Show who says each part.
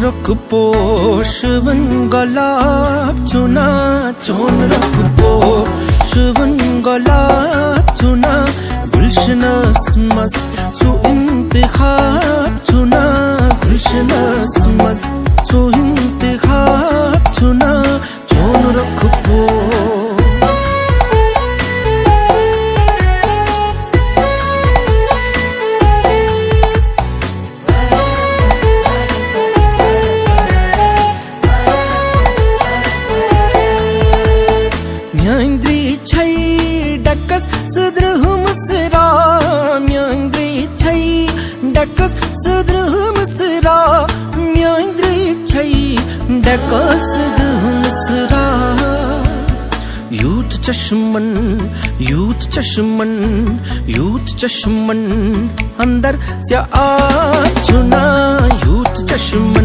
Speaker 1: रुख पोषवन गुलाब चुना चोन रुख पोषवन गुलाब चुना गुलशनस मज सु इंतखाब चुना गुलशनस मज सु इंतखाब चुना चोन रुख पो म्यांद्री छै डकस सुद्रह मुसरा म्यांद्री छै डकस सुद्रह मुसरा म्यांद्री छै डकस सुद्रह मुसरा यूथ चश्मन यूथ चश्मन यूथ चश्मन अंदर से आ चुना यूथ चश्मन